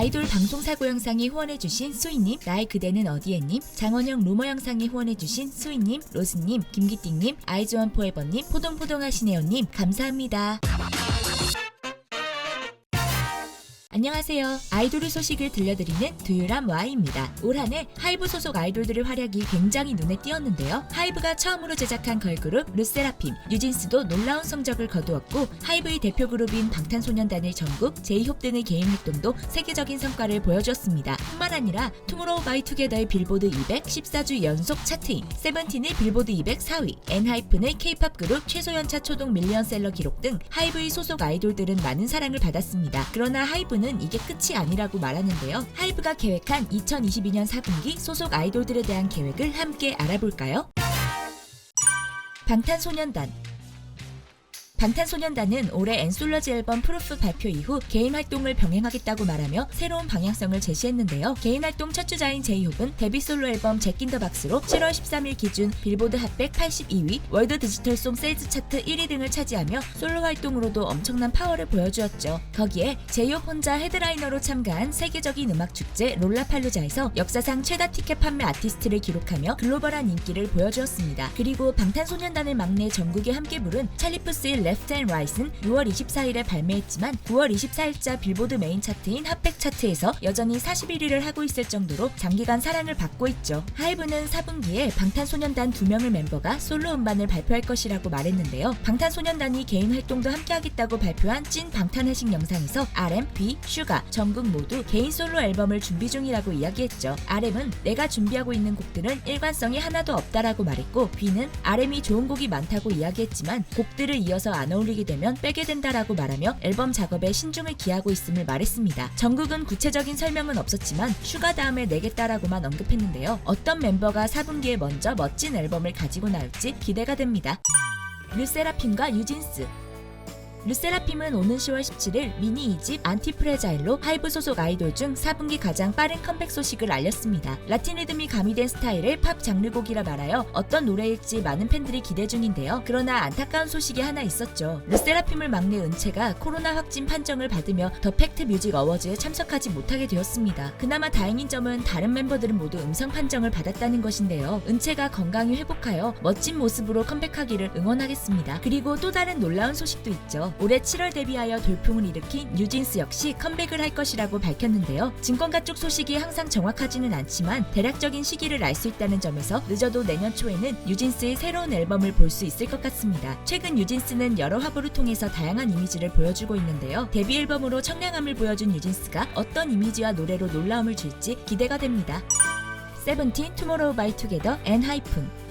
아이돌 방송사고 영상에 후원해주신 수이님, 나의 그대는 어디에님, 장원영 루머 영상에 후원해주신 수이님, 로스님, 김기띵님, 아이즈원 포에버님, 포동포동하시네요님 감사합니다. 안녕하세요. 아이돌의 소식을 들려드리는 두유람 Y입니다. 올 한해 하이브 소속 아이돌들의 활약이 굉장히 눈에 띄었는데요. 하이브가 처음으로 제작한 걸그룹 르세라핌, 뉴진스도 놀라운 성적을 거두었고 하이브의 대표 그룹인 방탄소년단의 정국, 제이홉 등의 개인 활동도 세계적인 성과를 보여주었습니다. 뿐만 아니라 투모로우바이투게더의 빌보드 200 14주 연속 차트인, 세븐틴의 빌보드 200 4위, 엔하이픈의 K-팝 그룹 최소연차 초동 밀리언셀러 기록 등 하이브의 소속 아이돌들은 많은 사랑을 받았습니다. 그러나 하이브는 이게 끝이 아니라고 말하는데요. 하이브가 계획한 2022년 4분기 소속 아이돌들에 대한 계획을 함께 알아볼까요? 방탄소년단은 올해 엔솔러지 앨범 프루프 발표 이후 개인 활동을 병행하겠다고 말하며 새로운 방향성을 제시했는데요. 개인 활동 첫 주자인 제이홉은 데뷔 솔로 앨범 잭 인 더 박스로 7월 13일 기준 빌보드 핫백 82위, 월드 디지털송 세일즈 차트 1위 등을 차지하며 솔로 활동으로도 엄청난 파워를 보여주었죠. 거기에 제이홉 혼자 헤드라이너로 참가한 세계적인 음악 축제 롤라팔루자에서 역사상 최다 티켓 판매 아티스트를 기록하며 글로벌한 인기를 보여주었습니다. 그리고 방탄소년단의 막내 정국이 함께 부른 찰리푸스의 Left and Right은 6월 24일에 발매했지만 9월 24일자 빌보드 메인 차트인 핫백 차트에서 여전히 41위를 하고 있을 정도로 장기간 사랑을 받고 있죠. 하이브는 4분기에 방탄소년단 2명의 멤버가 솔로 음반을 발표할 것이라고 말했는데요. 방탄소년단이 개인 활동도 함께하겠다고 발표한 찐 방탄회식 영상에서 RM, B, 슈가, 정국 모두 개인 솔로 앨범을 준비 중이라고 이야기했죠. RM은 내가 준비하고 있는 곡들은 일관성이 하나도 없다라고 말했고, B는 RM이 좋은 곡이 많다고 이야기했지만 곡들을 이어서 안 어울리게 되면 빼게 된다라고 말하며 앨범 작업에 신중을 기하고 있음을 말했습니다. 정국은 구체적인 설명은 없었지만 슈가 다음에 내겠다라고만 언급했는데요. 어떤 멤버가 4분기에 먼저 멋진 앨범을 가지고 나올지 기대가 됩니다. 르세라핌과 뉴진스. 르세라핌은 오는 10월 17일 미니 2집 안티프레자일로 하이브 소속 아이돌 중 4분기 가장 빠른 컴백 소식을 알렸습니다. 라틴 리듬이 가미된 스타일의 팝 장르곡이라 말하여 어떤 노래일지 많은 팬들이 기대 중인데요. 그러나 안타까운 소식이 하나 있었죠. 르세라핌을 막내 은채가 코로나 확진 판정을 받으며 더 팩트 뮤직 어워즈에 참석하지 못하게 되었습니다. 그나마 다행인 점은 다른 멤버들은 모두 음성 판정을 받았다는 것인데요. 은채가 건강히 회복하여 멋진 모습으로 컴백하기를 응원하겠습니다. 그리고 또 다른 놀라운 소식도 있죠. 올해 7월 데뷔하여 돌풍을 일으킨 뉴진스 역시 컴백을 할 것이라고 밝혔는데요. 증권가 쪽 소식이 항상 정확하지는 않지만 대략적인 시기를 알 수 있다는 점에서 늦어도 내년 초에는 뉴진스의 새로운 앨범을 볼 수 있을 것 같습니다. 최근 뉴진스는 여러 화보를 통해서 다양한 이미지를 보여주고 있는데요. 데뷔 앨범으로 청량함을 보여준 뉴진스가 어떤 이미지와 노래로 놀라움을 줄지 기대가 됩니다. 세븐틴, 투모로우바이투게더, 엔하이픈.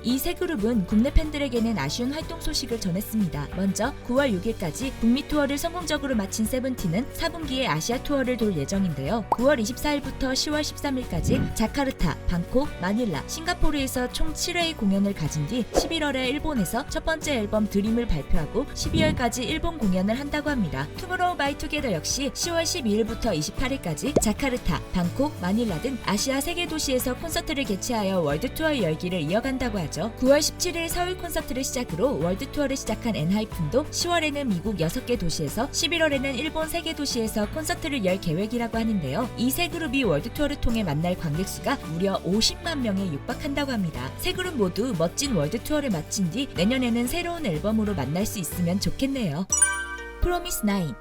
이 세 그룹은 국내 팬들에게는 아쉬운 활동 소식을 전했습니다. 먼저 9월 6일까지 북미 투어를 성공적으로 마친 세븐틴은 4분기에 아시아 투어를 돌 예정인데요. 9월 24일부터 10월 13일까지 자카르타, 방콕, 마닐라, 싱가포르에서 총 7회의 공연을 가진 뒤 11월에 일본에서 첫 번째 앨범 드림을 발표하고 12월까지 일본 공연을 한다고 합니다. 투모로우바이투게더 역시 10월 12일부터 28일까지 자카르타, 방콕, 마닐라 등 아시아 3개 도시에서 콘서트를 개최하여 월드 투어의 열기를 이어간다고 하죠. 9월 17일 서울 콘서트를 시작으로 월드 투어를 시작한 엔하이픈도 10월에는 미국 6개 도시에서 11월에는 일본 3개 도시에서 콘서트를 열 계획이라고 하는데요. 이 세 그룹이 월드 투어를 통해 만날 관객 수가 무려 50만 명에 육박한다고 합니다. 세 그룹 모두 멋진 월드 투어를 마친 뒤 내년에는 새로운 앨범으로 만날 수 있으면 좋겠네요. 프로미스 나인.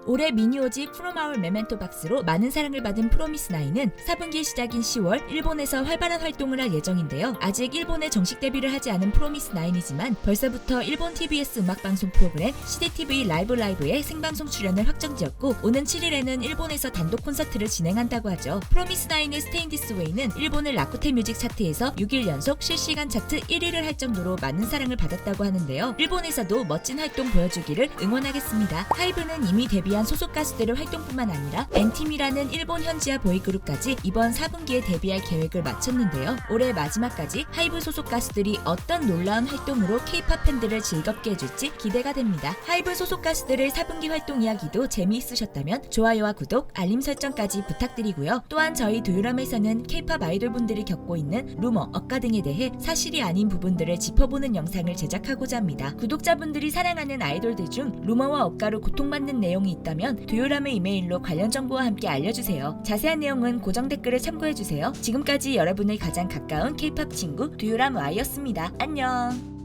올해 미니 5집 From Our Memento Box로 많은 사랑을 받은 프로미스 나인은 4분기 시작인 10월 일본에서 활발한 활동을 할 예정인데요. 아직 일본에 정식 데뷔를 하지 않은 프로미스 나인이지만 벌써부터 일본 TBS 음악방송 프로그램 CDTV 라이브에 생방송 출연을 확정지었고 오는 7일에는 일본에서 단독 콘서트를 진행한다고 하죠. 프로미스 나인의 Stay This Way는 일본의 라쿠텐 뮤직 차트에서 6일 연속 실시간 차트 1위를 할 정도로 많은 사랑을 받았다고 하는데요. 일본에서도 멋진 활동 보여주기를 응원하겠습니다. 하이브는 이미 데뷔한 소속 가수들의 활동뿐만 아니라 엔팀이라는 일본 현지화 보이그룹까지 이번 4분기에 데뷔할 계획을 마쳤는데요. 올해 마지막까지 하이브 소속 가수들이 어떤 놀라운 활동으로 K-팝 팬들을 즐겁게 해줄지 기대가 됩니다. 하이브 소속 가수들의 4분기 활동 이야기도 재미있으셨다면 좋아요와 구독, 알림 설정까지 부탁드리고요. 또한 저희 두유람에서는 K-팝 아이돌분들이 겪고 있는 루머, 억가 등에 대해 사실이 아닌 부분들을 짚어보는 영상을 제작하고자 합니다. 구독자분들이 사랑하는 아이돌들 중 루머와 억가로 고통받는 내용이 있다 있다면 두요람의 이메일로 관련 정보와 함께 알려주세요. 자세한 내용은 고정 댓글을 참고해주세요. 지금까지 여러분의 가장 가까운 K-POP 친구 두요람 Y였습니다. 안녕.